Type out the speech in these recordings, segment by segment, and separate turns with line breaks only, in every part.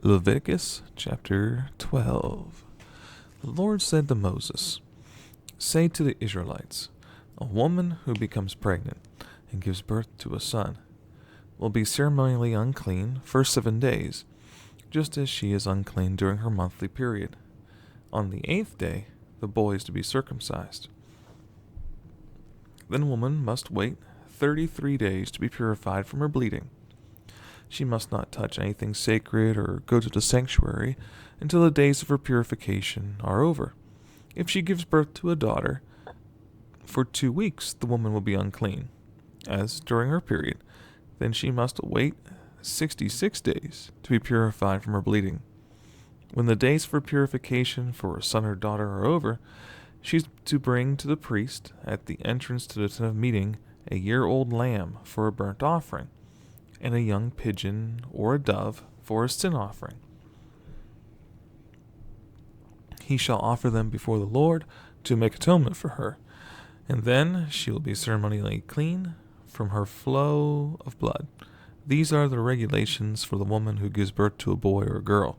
Leviticus chapter 12. The Lord said to Moses, "Say to the Israelites, a woman who becomes pregnant and gives birth to a son will be ceremonially unclean for 7 days, just as she is unclean during her monthly period. On the 8th day, the boy is to be circumcised. Then a woman must wait 33 days to be purified from her bleeding. She must not touch anything sacred or go to the sanctuary until the days of her purification are over. If she gives birth to a daughter, for 2 weeks the woman will be unclean, as during her period. Then she must wait 66 days to be purified from her bleeding. When the days for purification for a son or daughter are over, she is to bring to the priest at the entrance to the tent of meeting a year-old lamb for a burnt offering, and a young pigeon or a dove for a sin offering. He shall offer them before the Lord to make atonement for her, and then she will be ceremonially clean from her flow of blood. These are the regulations for the woman who gives birth to a boy or a girl.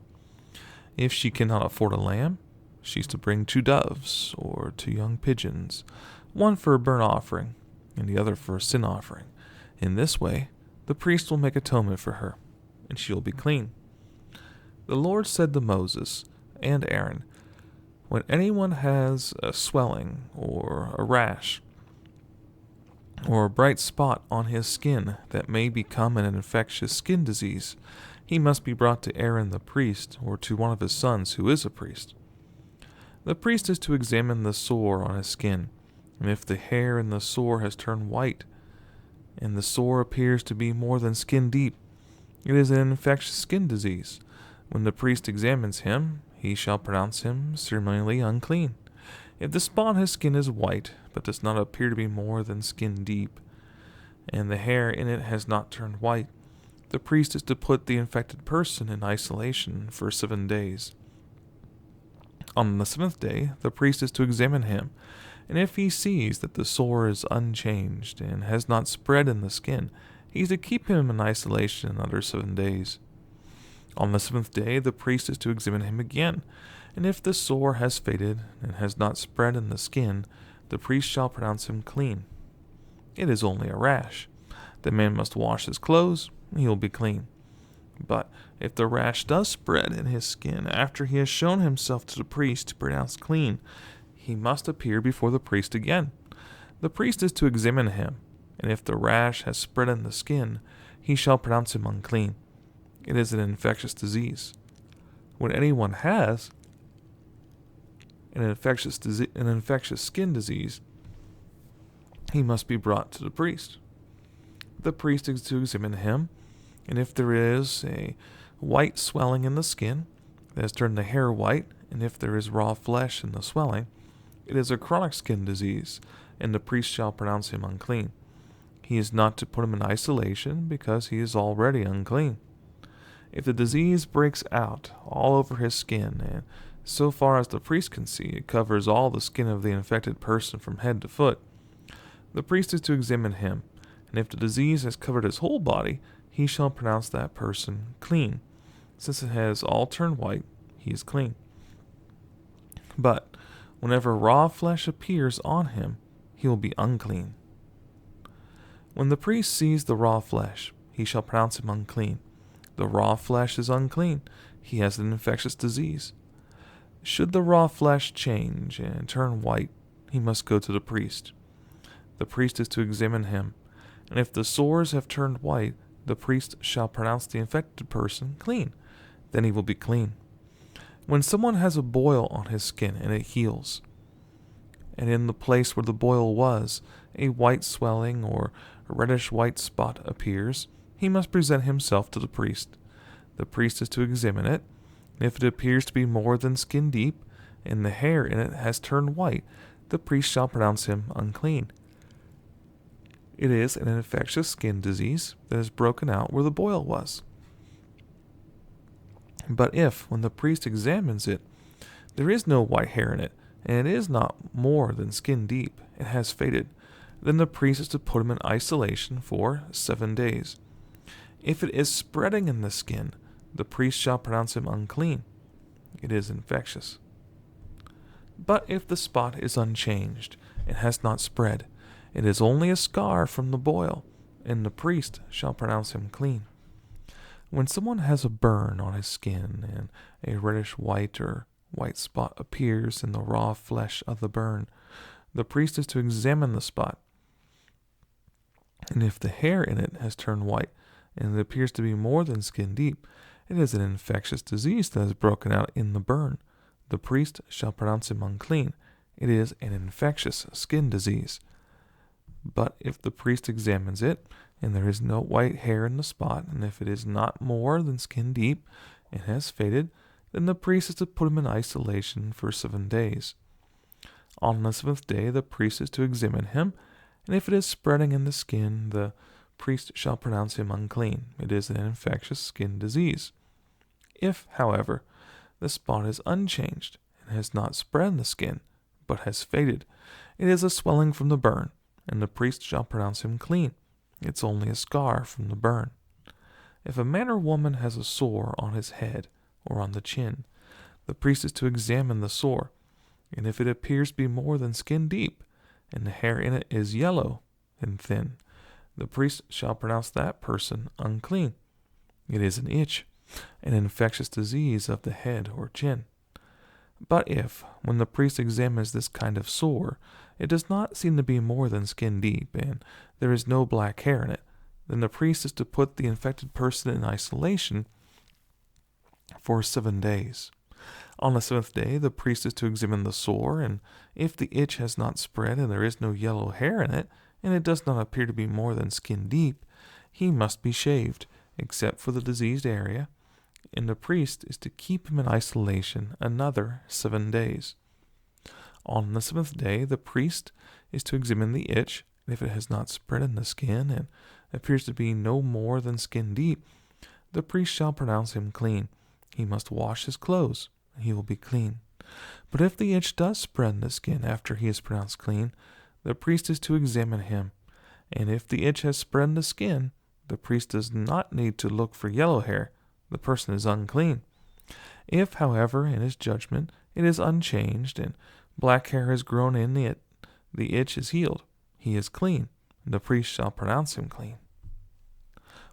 If she cannot afford a lamb, she is to bring 2 doves or 2 young pigeons, one for a burnt offering and the other for a sin offering. In this way, the priest will make atonement for her, and she will be clean. The Lord said to Moses and Aaron, when anyone has a swelling or a rash or a bright spot on his skin that may become an infectious skin disease, he must be brought to Aaron the priest or to one of his sons who is a priest. The priest is to examine the sore on his skin, and if the hair in the sore has turned white, and the sore appears to be more than skin deep, it is an infectious skin disease. When the priest examines him, he shall pronounce him ceremonially unclean. If the spot on his skin is white, but does not appear to be more than skin deep, and the hair in it has not turned white, the priest is to put the infected person in isolation for 7 days. On the 7th day, the priest is to examine him, and if he sees that the sore is unchanged and has not spread in the skin, he is to keep him in isolation another 7 days. On the 7th day, the priest is to examine him again, and if the sore has faded and has not spread in the skin, the priest shall pronounce him clean. It is only a rash. The man must wash his clothes, and he will be clean. But if the rash does spread in his skin after he has shown himself to the priest to pronounce clean, he must appear before the priest again. The priest is to examine him, and if the rash has spread in the skin, he shall pronounce him unclean. It is an infectious disease. When anyone has an infectious skin disease, he must be brought to the priest. The priest is to examine him, and if there is a white swelling in the skin that has turned the hair white, and if there is raw flesh in the swelling, it is a chronic skin disease, and the priest shall pronounce him unclean. He is not to put him in isolation because he is already unclean. If the disease breaks out all over his skin, and so far as the priest can see, it covers all the skin of the infected person from head to foot, the priest is to examine him, and if the disease has covered his whole body, he shall pronounce that person clean. Since it has all turned white, he is clean. But whenever raw flesh appears on him, he will be unclean. When the priest sees the raw flesh, he shall pronounce him unclean. The raw flesh is unclean. He has an infectious disease. Should the raw flesh change and turn white, he must go to the priest. The priest is to examine him, and if the sores have turned white, the priest shall pronounce the infected person clean. Then he will be clean. When someone has a boil on his skin and it heals, and in the place where the boil was, a white swelling or a reddish-white spot appears, he must present himself to the priest. The priest is to examine it, and if it appears to be more than skin deep, and the hair in it has turned white, the priest shall pronounce him unclean. It is an infectious skin disease that has broken out where the boil was. But if, when the priest examines it, there is no white hair in it, and it is not more than skin deep, and has faded, then the priest is to put him in isolation for 7 days. If it is spreading in the skin, the priest shall pronounce him unclean. It is infectious. But if the spot is unchanged and has not spread, it is only a scar from the boil, and the priest shall pronounce him clean. When someone has a burn on his skin and a reddish white or white spot appears in the raw flesh of the burn, the priest is to examine the spot. And if the hair in it has turned white and it appears to be more than skin deep, it is an infectious disease that has broken out in the burn. The priest shall pronounce him unclean. It is an infectious skin disease. But if the priest examines it, and there is no white hair in the spot, and if it is not more than skin deep and has faded, then the priest is to put him in isolation for 7 days. On the 7th day the priest is to examine him, and if it is spreading in the skin, the priest shall pronounce him unclean. It is an infectious skin disease. If, however, the spot is unchanged and has not spread in the skin, but has faded, it is a swelling from the burn, and the priest shall pronounce him clean. It's only a scar from the burn. If a man or woman has a sore on his head or on the chin, the priest is to examine the sore, and if it appears to be more than skin deep, and the hair in it is yellow and thin, the priest shall pronounce that person unclean. It is an itch, an infectious disease of the head or chin. But if, when the priest examines this kind of sore, it does not seem to be more than skin deep, and there is no black hair in it, then the priest is to put the infected person in isolation for 7 days. On the 7th day, the priest is to examine the sore, and if the itch has not spread and there is no yellow hair in it, and it does not appear to be more than skin deep, he must be shaved, except for the diseased area, and the priest is to keep him in isolation another 7 days. On the 7th day, the priest is to examine the itch, and if it has not spread in the skin and appears to be no more than skin deep, the priest shall pronounce him clean. He must wash his clothes, and he will be clean. But if the itch does spread in the skin after he is pronounced clean, the priest is to examine him, and if the itch has spread in the skin, the priest does not need to look for yellow hair. The person is unclean. If, however, in his judgment, it is unchanged, and black hair has grown in it, the itch is healed. He is clean, and the priest shall pronounce him clean.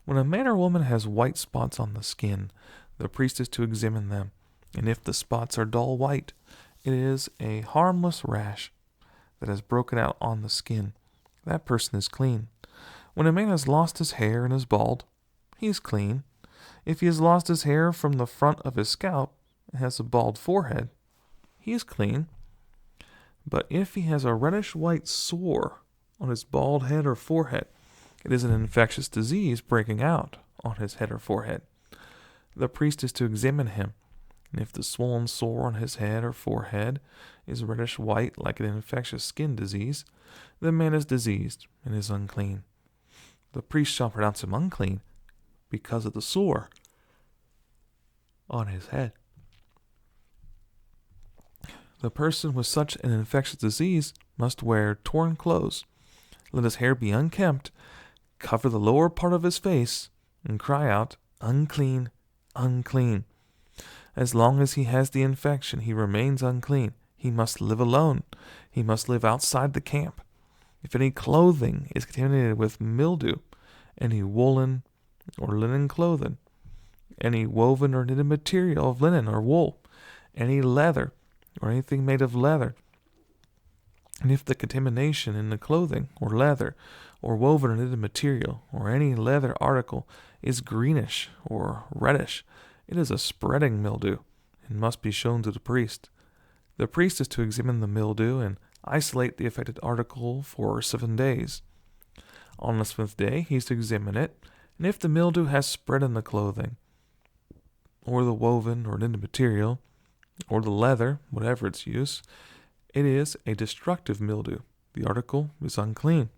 When a man or woman has white spots on the skin, the priest is to examine them, and if the spots are dull white, it is a harmless rash that has broken out on the skin. That person is clean. When a man has lost his hair and is bald, he is clean. If he has lost his hair from the front of his scalp and has a bald forehead, he is clean. But if he has a reddish white sore on his bald head or forehead, it is an infectious disease breaking out on his head or forehead. The priest is to examine him, and if the swollen sore on his head or forehead is reddish white like an infectious skin disease, the man is diseased and is unclean. The priest shall pronounce him unclean because of the sore on his head. The person with such an infectious disease must wear torn clothes, let his hair be unkempt, cover the lower part of his face, and cry out, "Unclean, unclean." As long as he has the infection, he remains unclean. He must live alone. He must live outside the camp. If any clothing is contaminated with mildew, any woolen or linen clothing, any woven or knitted material of linen or wool, any leather, or anything made of leather, and if the contamination in the clothing or leather or woven or knitted material or any leather article is greenish or reddish, it is a spreading mildew and must be shown to the priest. The priest is to examine the mildew and isolate the affected article for 7 days. On the 7th day he is to examine it, and if the mildew has spread in the clothing or the woven or knitted material, or the leather, whatever its use, it is a destructive mildew. The article is unclean.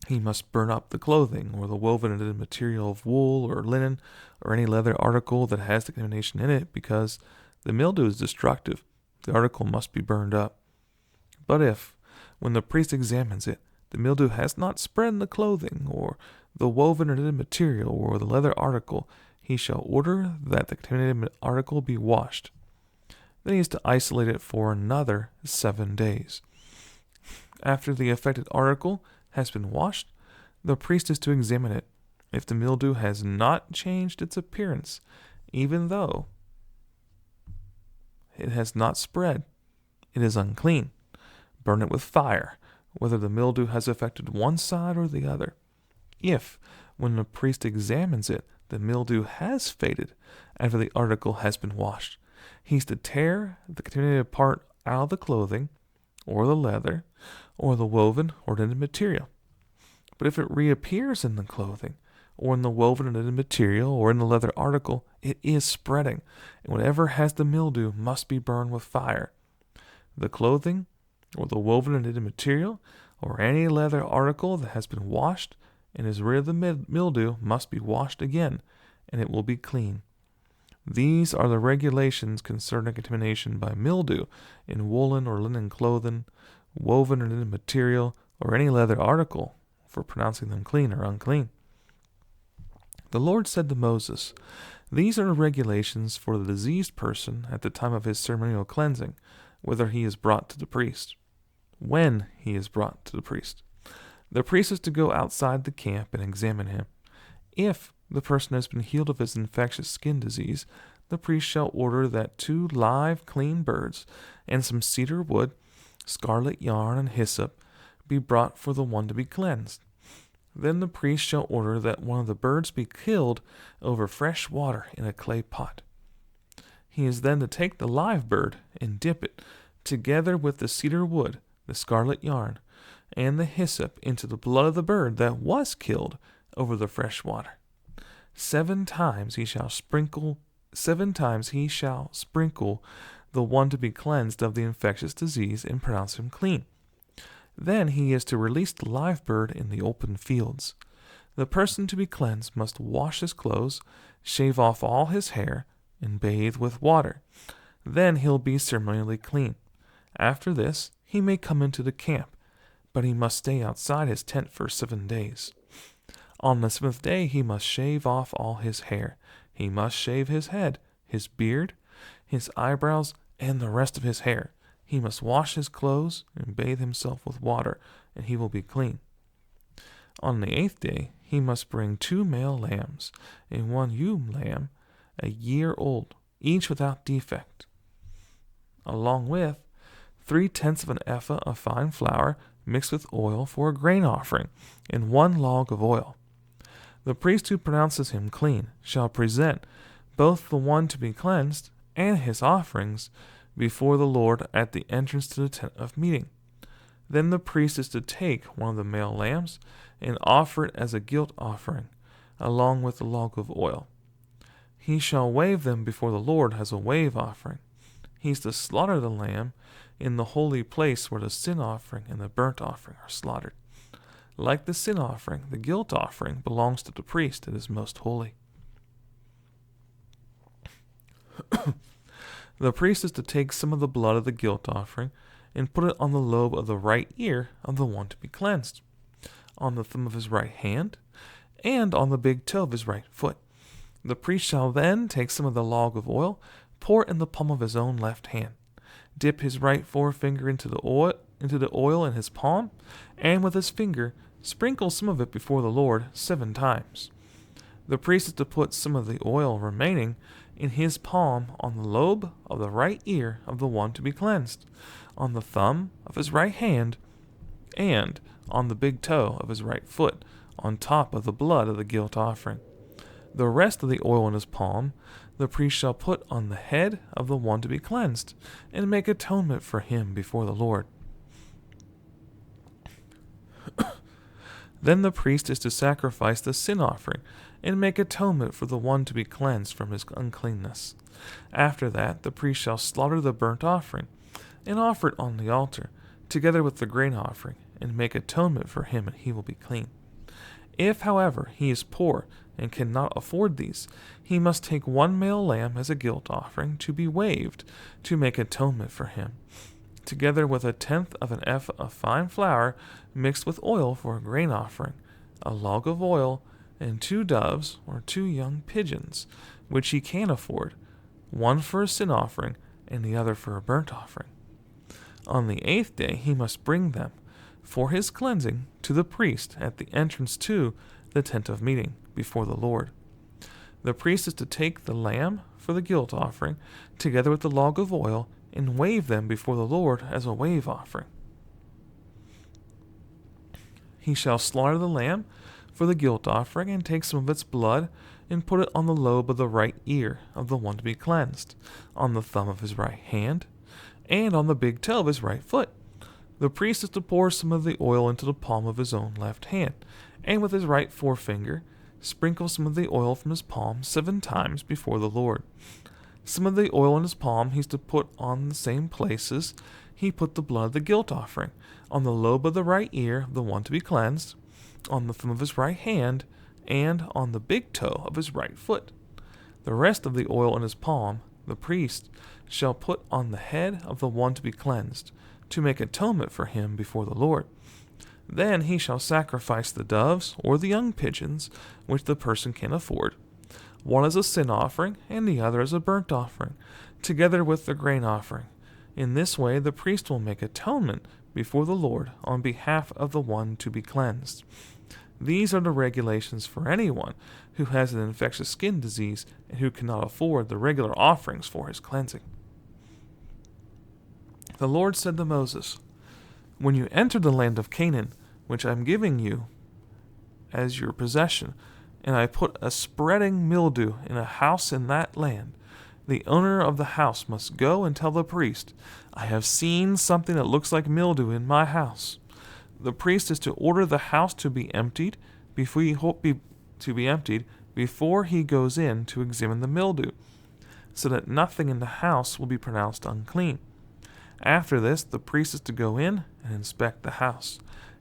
He must burn up the clothing, or the woven and knitted material of wool or linen, or any leather article that has the contamination in it, because the mildew is destructive. The article must be burned up. But if, when the priest examines it, the mildew has not spread in the clothing, or the woven or knitted material or the leather article, he shall order that the contaminated article be washed. Then he is to isolate it for another 7 days. After the affected article has been washed, the priest is to examine it. If the mildew has not changed its appearance, even though it has not spread, it is unclean. Burn it with fire, whether the mildew has affected one side or the other. If, when the priest examines it, the mildew has faded after the article has been washed, he is to tear the contaminated part out of the clothing, or the leather, or the woven or knitted material. But if it reappears in the clothing, or in the woven or knitted material, or in the leather article, it is spreading, and whatever has the mildew must be burned with fire. The clothing, or the woven or knitted material, or any leather article that has been washed and is rid of the mildew must be washed again, and it will be clean. These are the regulations concerning contamination by mildew in woolen or linen clothing, woven or knitted material, or any leather article, for pronouncing them clean or unclean. The Lord said to Moses, "These are the regulations for the diseased person at the time of his ceremonial cleansing, whether he is brought to the priest." When he is brought to the priest. The priest is to go outside the camp and examine him. If the person has been healed of his infectious skin disease, the priest shall order that 2 live, clean birds and some cedar wood, scarlet yarn, and hyssop be brought for the one to be cleansed. Then the priest shall order that one of the birds be killed over fresh water in a clay pot. He is then to take the live bird and dip it, together with the cedar wood, the scarlet yarn, and the hyssop, into the blood of the bird that was killed over the fresh water. 7 times he shall sprinkle the one to be cleansed of the infectious disease and pronounce him clean. Then he is to release the live bird in the open fields. The person to be cleansed must wash his clothes, shave off all his hair, and bathe with water. Then he'll be ceremonially clean. After this, he may come into the camp, but he must stay outside his tent for 7 days. On the 7th day he must shave off all his hair. He must shave his head, his beard, his eyebrows, and the rest of his hair. He must wash his clothes and bathe himself with water, and he will be clean. On the 8th day he must bring 2 male lambs and 1 ewe lamb, a year old, each without defect, along with 3/10 of an ephah of fine flour mixed with oil for a grain offering, and 1 log of oil. The priest who pronounces him clean shall present both the one to be cleansed and his offerings before the Lord at the entrance to the tent of meeting. Then the priest is to take one of the male lambs and offer it as a guilt offering, along with the log of oil. He shall wave them before the Lord as a wave offering. He is to slaughter the lamb in the holy place where the sin offering and the burnt offering are slaughtered. Like the sin offering, the guilt offering belongs to the priest. It is most holy. The priest is to take some of the blood of the guilt offering and put it on the lobe of the right ear of the one to be cleansed, on the thumb of his right hand, and on the big toe of his right foot. The priest shall then take some of the log of oil, pour it in the palm of his own left hand, dip his right forefinger into the oil in his palm, and with his finger sprinkle some of it before the Lord 7 times. The priest is to put some of the oil remaining in his palm on the lobe of the right ear of the one to be cleansed, on the thumb of his right hand, and on the big toe of his right foot, on top of the blood of the guilt offering. The rest of the oil in his palm the priest shall put on the head of the one to be cleansed, and make atonement for him before the Lord. Then the priest is to sacrifice the sin offering, and make atonement for the one to be cleansed from his uncleanness. After that, the priest shall slaughter the burnt offering, and offer it on the altar, together with the grain offering, and make atonement for him, and he will be clean. If, however, he is poor and cannot afford these, he must take 1 male lamb as a guilt offering to be waved, to make atonement for him, together with 1/10 of an ephah of fine flour mixed with oil for a grain offering, a log of oil, and 2 doves or 2 young pigeons, which he can afford, one for a sin offering and the other for a burnt offering. On the 8th day he must bring them for his cleansing to the priest at the entrance to the tent of meeting before the Lord. The priest is to take the lamb for the guilt offering, together with the log of oil, and wave them before the Lord as a wave offering. He shall slaughter the lamb for the guilt offering, and take some of its blood, and put it on the lobe of the right ear of the one to be cleansed, on the thumb of his right hand, and on the big toe of his right foot. The priest is to pour some of the oil into the palm of his own left hand, and with his right forefinger sprinkle some of the oil from his palm 7 times before the Lord. Some of the oil in his palm he's to put on the same places he put the blood of the guilt offering, on the lobe of the right ear of the one to be cleansed, on the thumb of his right hand, and on the big toe of his right foot. The rest of the oil in his palm the priest shall put on the head of the one to be cleansed, to make atonement for him before the Lord. Then he shall sacrifice the doves or the young pigeons, which the person can afford, one as a sin offering and the other as a burnt offering, together with the grain offering. In this way the priest will make atonement before the Lord on behalf of the one to be cleansed. These are the regulations for anyone who has an infectious skin disease and who cannot afford the regular offerings for his cleansing. The Lord said to Moses, "When you enter the land of Canaan, which I am giving you as your possession, and I put a spreading mildew in a house in that land, the owner of the house must go and tell the priest, 'I have seen something that looks like mildew in my house.' The priest is to order the house to be emptied before he goes in to examine the mildew, so that nothing in the house will be pronounced unclean. After this, the priest is to go in and inspect the house.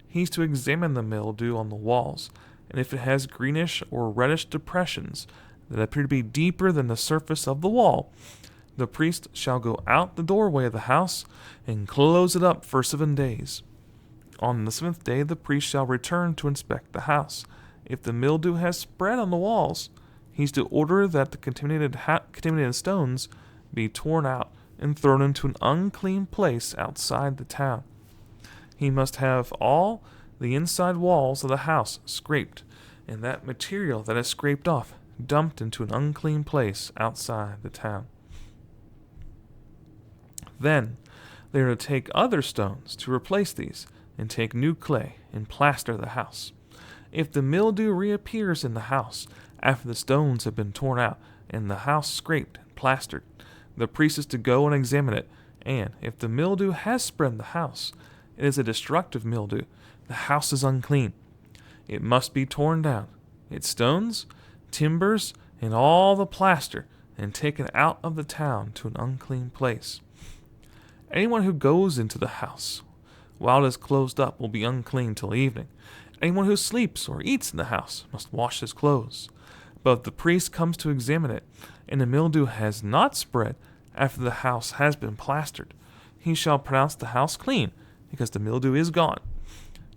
He's to examine the mildew on the walls, and if it has greenish or reddish depressions that appear to be deeper than the surface of the wall, the priest shall go out the doorway of the house and close it up for 7 days. On the 7th day the priest shall return to inspect the house. If the mildew has spread on the walls, he's to order that the contaminated stones be torn out and thrown into an unclean place outside the town. He must have all the inside walls of the house scraped, and that material that is scraped off dumped into an unclean place outside the town. Then they are to take other stones to replace these, and take new clay and plaster the house. If the mildew reappears in the house after the stones have been torn out and the house scraped and plastered, the priest is to go and examine it, and if the mildew has spread in the house, it is a destructive mildew. The house is unclean. It must be torn down, its stones, timbers, and all the plaster, and taken out of the town to an unclean place. Anyone who goes into the house while it is closed up will be unclean till evening. Anyone who sleeps or eats in the house must wash his clothes. But if the priest comes to examine it, and the mildew has not spread after the house has been plastered, he shall pronounce the house clean, because the mildew is gone.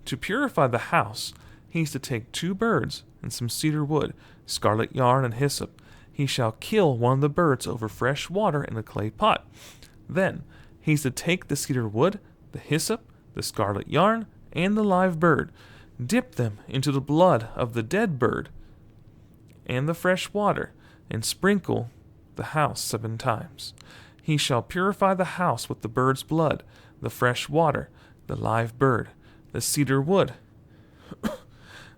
To purify the house, he is to take 2 birds and some cedar wood, scarlet yarn, and hyssop. He shall kill one of the birds over fresh water in a clay pot. Then he is to take the cedar wood, the hyssop, the scarlet yarn, and the live bird, dip them into the blood of the dead bird and the fresh water, and sprinkle the house 7 times. He shall purify the house with the bird's blood, the fresh water, the live bird, the cedar wood,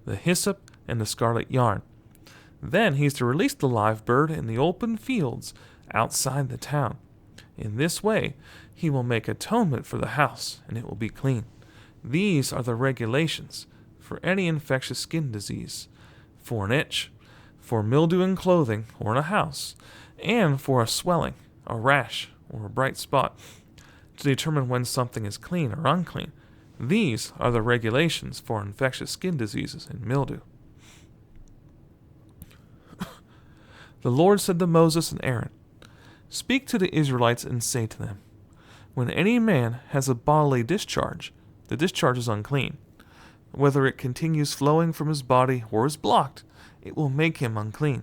the hyssop, and the scarlet yarn. Then he is to release the live bird in the open fields outside the town. In this way he will make atonement for the house, and it will be clean. These are the regulations for any infectious skin disease, for an itch, for mildew in clothing or in a house, and for a swelling, a rash, or a bright spot, to determine when something is clean or unclean. These are the regulations for infectious skin diseases and mildew. The Lord said to Moses and Aaron, "Speak to the Israelites and say to them, when any man has a bodily discharge, the discharge is unclean. Whether it continues flowing from his body or is blocked, it will make him unclean.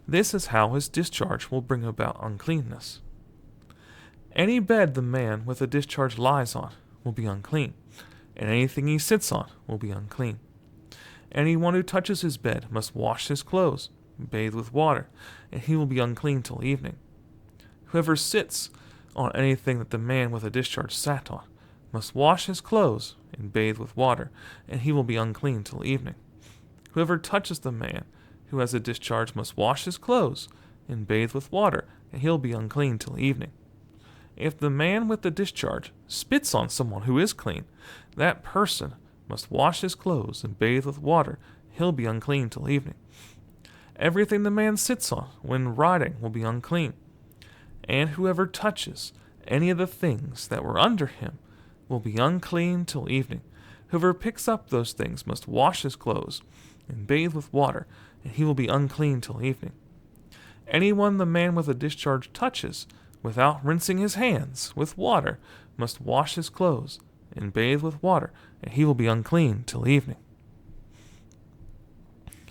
This is how his discharge will bring about uncleanness. Any bed the man with a discharge lies on will be unclean, and anything he sits on will be unclean. Anyone who touches his bed must wash his clothes, bathe with water, and he will be unclean till evening. Whoever sits on anything that the man with a discharge sat on must wash his clothes and bathe with water, and he will be unclean till evening. Whoever touches the man who has a discharge must wash his clothes and bathe with water, and he'll be unclean till evening. If the man with the discharge spits on someone who is clean, that person must wash his clothes and bathe with water, he'll be unclean till evening. Everything the man sits on when riding will be unclean, and whoever touches any of the things that were under him will be unclean till evening. Whoever picks up those things must wash his clothes and bathe with water, and he will be unclean till evening. Anyone the man with a discharge touches without rinsing his hands with water must wash his clothes and bathe with water, and he will be unclean till evening.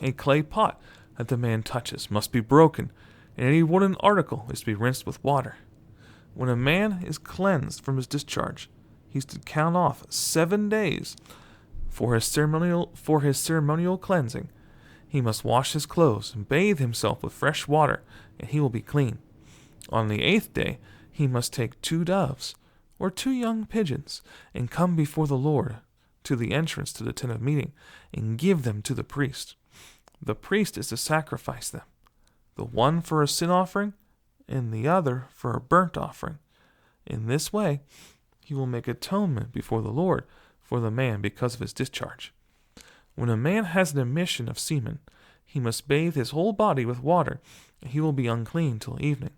A clay pot that the man touches must be broken, and any wooden article is to be rinsed with water. When a man is cleansed from his discharge, he's to count off 7 days for his ceremonial cleansing. He must wash his clothes and bathe himself with fresh water, and he will be clean. On the 8th day, he must take 2 doves or 2 young pigeons and come before the Lord to the entrance to the tent of meeting and give them to the priest. The priest is to sacrifice them, the one for a sin offering and the other for a burnt offering. In this way, he will make atonement before the Lord for the man because of his discharge. When a man has an emission of semen, he must bathe his whole body with water, and he will be unclean till evening.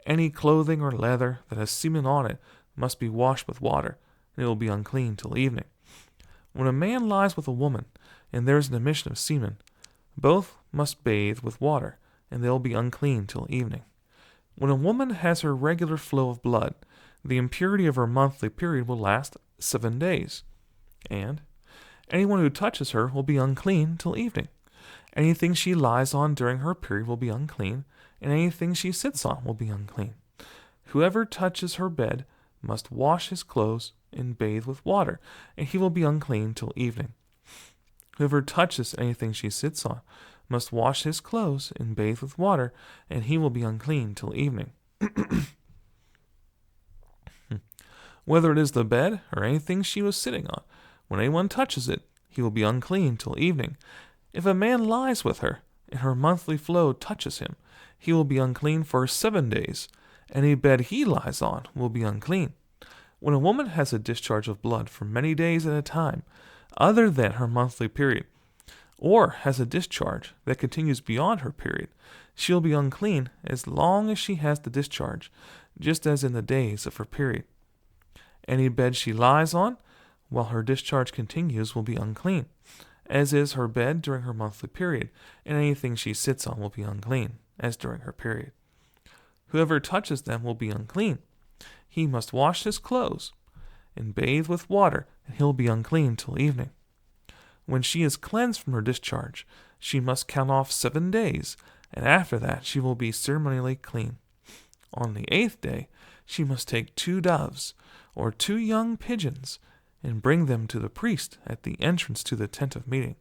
Any clothing or leather that has semen on it must be washed with water, and it will be unclean till evening. When a man lies with a woman, and there is an emission of semen, both must bathe with water, and they will be unclean till evening. When a woman has her regular flow of blood, the impurity of her monthly period will last 7 days, and anyone who touches her will be unclean till evening. Anything she lies on during her period will be unclean, and anything she sits on will be unclean. Whoever touches her bed must wash his clothes and bathe with water, and he will be unclean till evening. Whoever touches anything she sits on must wash his clothes and bathe with water, and he will be unclean till evening. Whether it is the bed or anything she was sitting on, when anyone touches it, he will be unclean till evening. If a man lies with her, and her monthly flow touches him, he will be unclean for 7 days. Any bed he lies on will be unclean. When a woman has a discharge of blood for many days at a time, other than her monthly period, or has a discharge that continues beyond her period, she will be unclean as long as she has the discharge, just as in the days of her period. Any bed she lies on while her discharge continues will be unclean, as is her bed during her monthly period, and anything she sits on will be unclean, as during her period. Whoever touches them will be unclean. He must wash his clothes and bathe with water, and he'll be unclean till evening. When she is cleansed from her discharge, she must count off 7 days, and after that she will be ceremonially clean. On the 8th day, she must take 2 doves or 2 young pigeons and bring them to the priest at the entrance to the tent of meeting.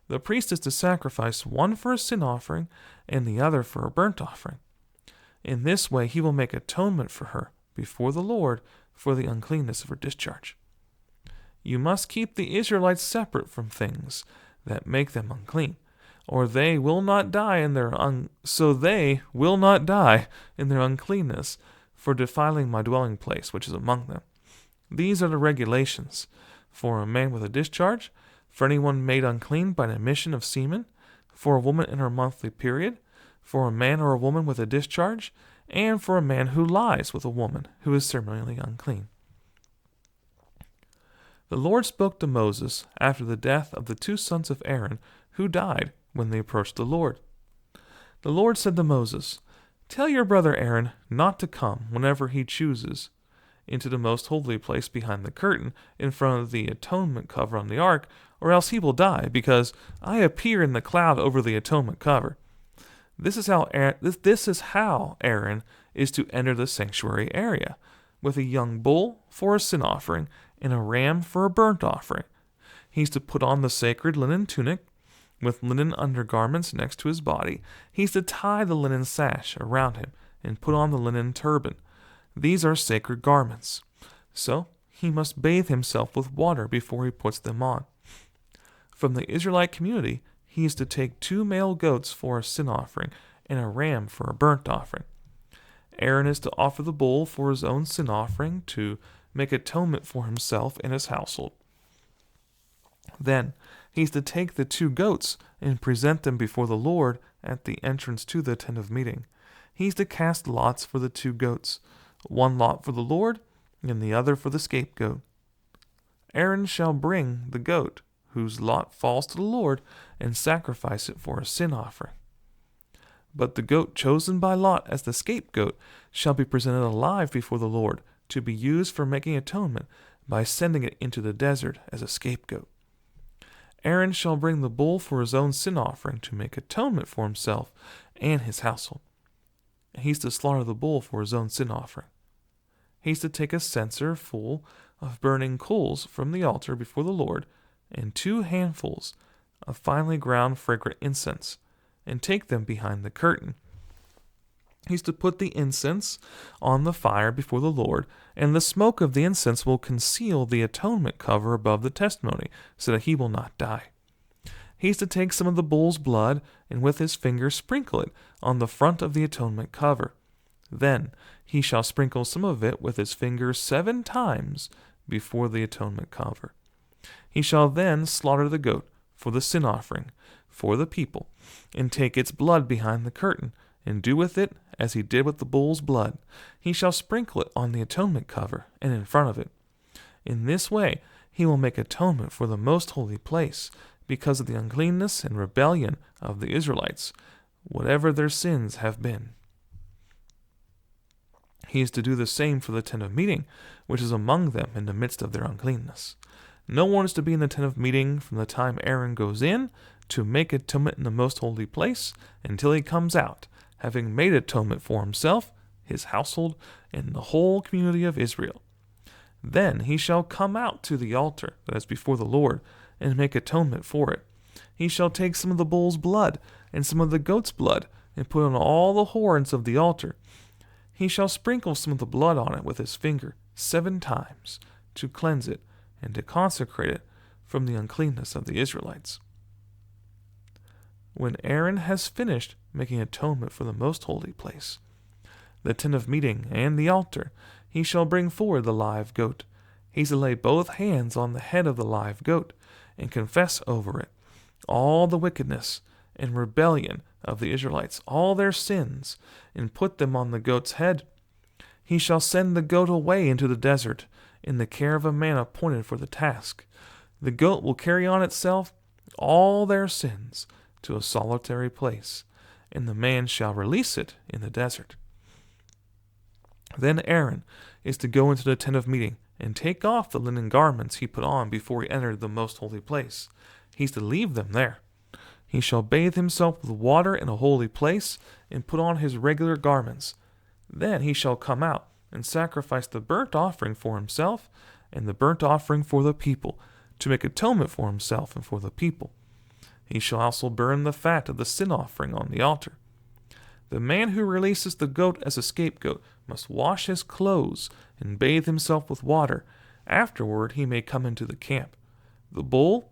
The priest is to sacrifice one for a sin offering and the other for a burnt offering. In this way he will make atonement for her before the Lord for the uncleanness of her discharge. You must keep the Israelites separate from things that make them unclean, or they will not die in their uncleanness for defiling my dwelling place which is among them. These are the regulations for a man with a discharge, for anyone made unclean by an emission of semen, for a woman in her monthly period, for a man or a woman with a discharge, and for a man who lies with a woman who is ceremonially unclean. The Lord spoke to Moses after the death of the 2 sons of Aaron who died when they approached the Lord. The Lord said to Moses, "Tell your brother Aaron not to come whenever he chooses, into the most holy place behind the curtain in front of the atonement cover on the ark, or else he will die, because I appear in the cloud over the atonement cover. This is how Aaron is to enter the sanctuary area, with a young bull for a sin offering and a ram for a burnt offering. He's to put on the sacred linen tunic with linen undergarments next to his body. He's to tie the linen sash around him and put on the linen turban. These are sacred garments. So he must bathe himself with water before he puts them on. From the Israelite community, he is to take 2 male goats for a sin offering and a ram for a burnt offering. Aaron is to offer the bull for his own sin offering to make atonement for himself and his household. Then he is to take the 2 goats and present them before the Lord at the entrance to the tent of meeting. He is to cast lots for the 2 goats, 1 lot for the Lord and the other for the scapegoat. Aaron shall bring the goat whose lot falls to the Lord and sacrifice it for a sin offering. But the goat chosen by Lot as the scapegoat shall be presented alive before the Lord to be used for making atonement by sending it into the desert as a scapegoat. Aaron shall bring the bull for his own sin offering to make atonement for himself and his household. He's to slaughter the bull for his own sin offering. He's to take a censer full of burning coals from the altar before the Lord and 2 handfuls of finely ground fragrant incense, and take them behind the curtain. He's to put the incense on the fire before the Lord, and the smoke of the incense will conceal the atonement cover above the testimony, so that he will not die. He's to take some of the bull's blood, and with his finger sprinkle it on the front of the atonement cover. Then he shall sprinkle some of it with his finger 7 times before the atonement cover. He shall then slaughter the goat for the sin offering, for the people, and take its blood behind the curtain, and do with it as he did with the bull's blood. He shall sprinkle it on the atonement cover and in front of it. In this way he will make atonement for the most holy place, because of the uncleanness and rebellion of the Israelites, whatever their sins have been. He is to do the same for the tent of meeting, which is among them in the midst of their uncleanness. No one is to be in the tent of meeting from the time Aaron goes in to make atonement in the most holy place until he comes out, having made atonement for himself, his household, and the whole community of Israel. Then he shall come out to the altar that is before the Lord and make atonement for it. He shall take some of the bull's blood and some of the goat's blood and put on all the horns of the altar. He shall sprinkle some of the blood on it with his finger 7 times to cleanse it and to consecrate it from the uncleanness of the Israelites. When Aaron has finished making atonement for the most holy place, the tent of meeting and the altar, he shall bring forward the live goat. He's to lay both hands on the head of the live goat and confess over it all the wickedness and rebellion of the Israelites, all their sins, and put them on the goat's head. He shall send the goat away into the desert in the care of a man appointed for the task. The goat will carry on itself all their sins to a solitary place, and the man shall release it in the desert. Then Aaron is to go into the tent of meeting and take off the linen garments he put on before he entered the most holy place. He's to leave them there. He shall bathe himself with water in a holy place and put on his regular garments. Then he shall come out and sacrifice the burnt offering for himself and the burnt offering for the people, to make atonement for himself and for the people. He shall also burn the fat of the sin offering on the altar. The man who releases the goat as a scapegoat must wash his clothes and bathe himself with water. Afterward he may come into the camp. The bull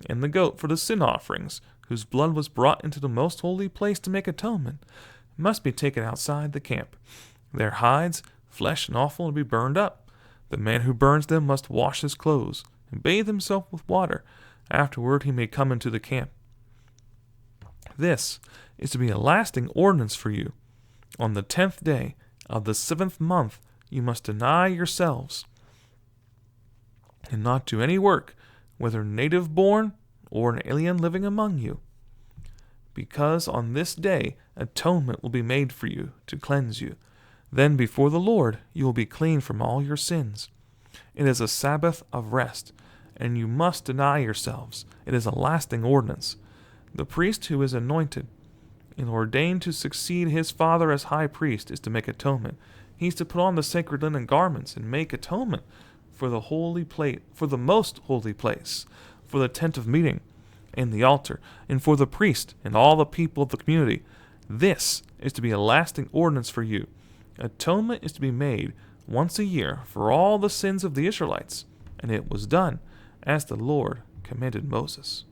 and the goat for the sin offerings, whose blood was brought into the most holy place to make atonement, must be taken outside the camp. Their hides, flesh, and offal will be burned up. The man who burns them must wash his clothes and bathe himself with water. Afterward he may come into the camp. This is to be a lasting ordinance for you. On the 10th day of the 7th month you must deny yourselves and not do any work, whether native born or an alien living among you, because on this day atonement will be made for you to cleanse you. Then before the Lord you will be clean from all your sins. It is a Sabbath of rest, and you must deny yourselves. It is a lasting ordinance. The priest who is anointed and ordained to succeed his father as high priest is to make atonement. He is to put on the sacred linen garments and make atonement for the holy plate, for the most holy place, for the tent of meeting and the altar, and for the priest and all the people of the community. This is to be a lasting ordinance for you. Atonement is to be made once a year for all the sins of the Israelites, and it was done as the Lord commanded Moses.